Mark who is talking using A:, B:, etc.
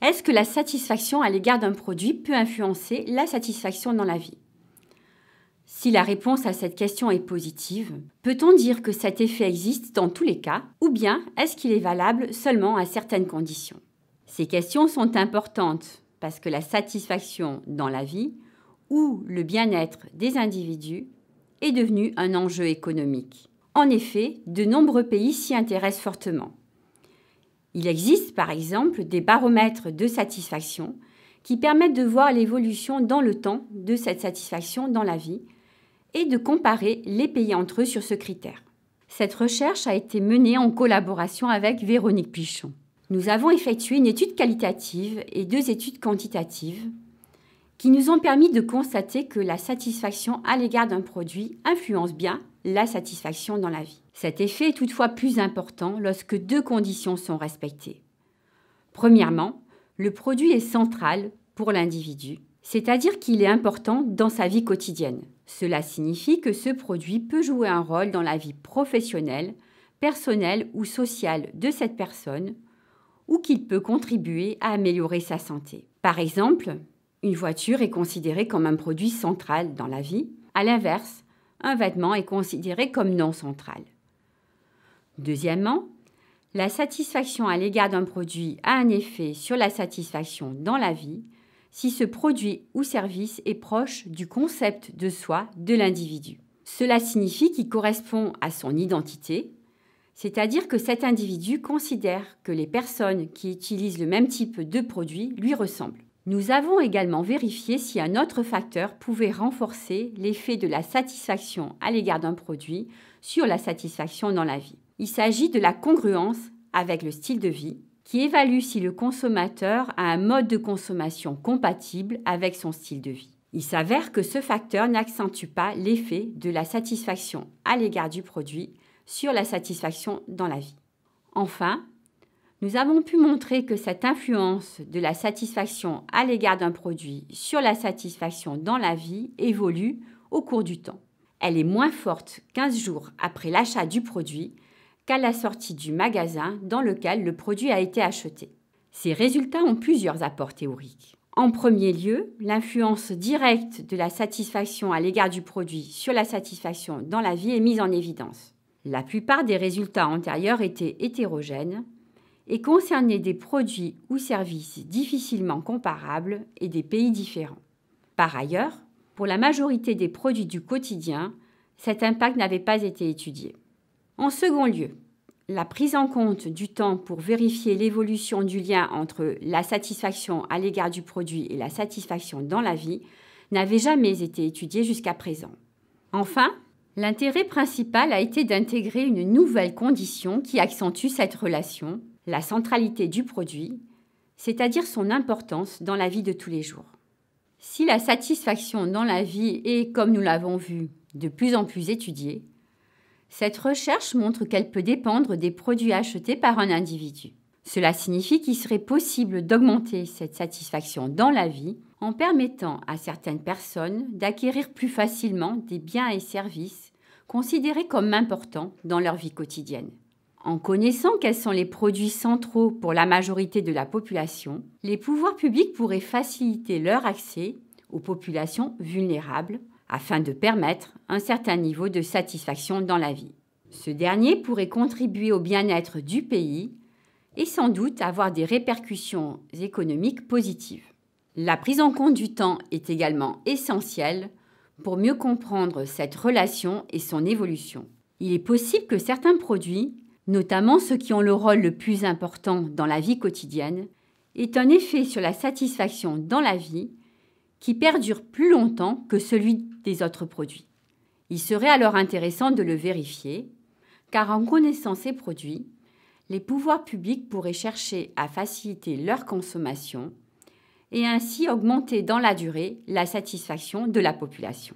A: Est-ce que la satisfaction à l'égard d'un produit peut influencer la satisfaction dans la vie? Si la réponse à cette question est positive, peut-on dire que cet effet existe dans tous les cas, ou bien est-ce qu'il est valable seulement à certaines conditions? Ces questions sont importantes parce que la satisfaction dans la vie ou le bien-être des individus est devenu un enjeu économique. En effet, de nombreux pays s'y intéressent fortement. Il existe par exemple des baromètres de satisfaction qui permettent de voir l'évolution dans le temps de cette satisfaction dans la vie et de comparer les pays entre eux sur ce critère. Cette recherche a été menée en collaboration avec Véronique Pichon. Nous avons effectué une étude qualitative et 2 études quantitatives qui nous ont permis de constater que la satisfaction à l'égard d'un produit influence bien la satisfaction dans la vie. Cet effet est toutefois plus important lorsque 2 conditions sont respectées. Premièrement, le produit est central pour l'individu, c'est-à-dire qu'il est important dans sa vie quotidienne. Cela signifie que ce produit peut jouer un rôle dans la vie professionnelle, personnelle ou sociale de cette personne, ou qu'il peut contribuer à améliorer sa santé. Par exemple, une voiture est considérée comme un produit central dans la vie. À l'inverse, un vêtement est considéré comme non central. Deuxièmement, la satisfaction à l'égard d'un produit a un effet sur la satisfaction dans la vie si ce produit ou service est proche du concept de soi de l'individu. Cela signifie qu'il correspond à son identité, c'est-à-dire que cet individu considère que les personnes qui utilisent le même type de produit lui ressemblent. Nous avons également vérifié si un autre facteur pouvait renforcer l'effet de la satisfaction à l'égard d'un produit sur la satisfaction dans la vie. Il s'agit de la congruence avec le style de vie, qui évalue si le consommateur a un mode de consommation compatible avec son style de vie. Il s'avère que ce facteur n'accentue pas l'effet de la satisfaction à l'égard du produit sur la satisfaction dans la vie. Enfin, nous avons pu montrer que cette influence de la satisfaction à l'égard d'un produit sur la satisfaction dans la vie évolue au cours du temps. Elle est moins forte 15 jours après l'achat du produit qu'à la sortie du magasin dans lequel le produit a été acheté. Ces résultats ont plusieurs apports théoriques. En premier lieu, l'influence directe de la satisfaction à l'égard du produit sur la satisfaction dans la vie est mise en évidence. La plupart des résultats antérieurs étaient hétérogènes et concernaient des produits ou services difficilement comparables et des pays différents. Par ailleurs, pour la majorité des produits du quotidien, cet impact n'avait pas été étudié. En second lieu, la prise en compte du temps pour vérifier l'évolution du lien entre la satisfaction à l'égard du produit et la satisfaction dans la vie n'avait jamais été étudiée jusqu'à présent. Enfin, l'intérêt principal a été d'intégrer une nouvelle condition qui accentue cette relation, la centralité du produit, c'est-à-dire son importance dans la vie de tous les jours. Si la satisfaction dans la vie est, comme nous l'avons vu, de plus en plus étudiée, cette recherche montre qu'elle peut dépendre des produits achetés par un individu. Cela signifie qu'il serait possible d'augmenter cette satisfaction dans la vie en permettant à certaines personnes d'acquérir plus facilement des biens et services considérés comme importants dans leur vie quotidienne. En connaissant quels sont les produits centraux pour la majorité de la population, les pouvoirs publics pourraient faciliter leur accès aux populations vulnérables afin de permettre un certain niveau de satisfaction dans la vie. Ce dernier pourrait contribuer au bien-être du pays et sans doute avoir des répercussions économiques positives. La prise en compte du temps est également essentielle pour mieux comprendre cette relation et son évolution. Il est possible que certains produits, notamment ceux qui ont le rôle le plus important dans la vie quotidienne, aient un effet sur la satisfaction dans la vie qui perdure plus longtemps que celui des autres produits. Il serait alors intéressant de le vérifier, car en connaissant ces produits, les pouvoirs publics pourraient chercher à faciliter leur consommation et ainsi augmenter dans la durée la satisfaction de la population.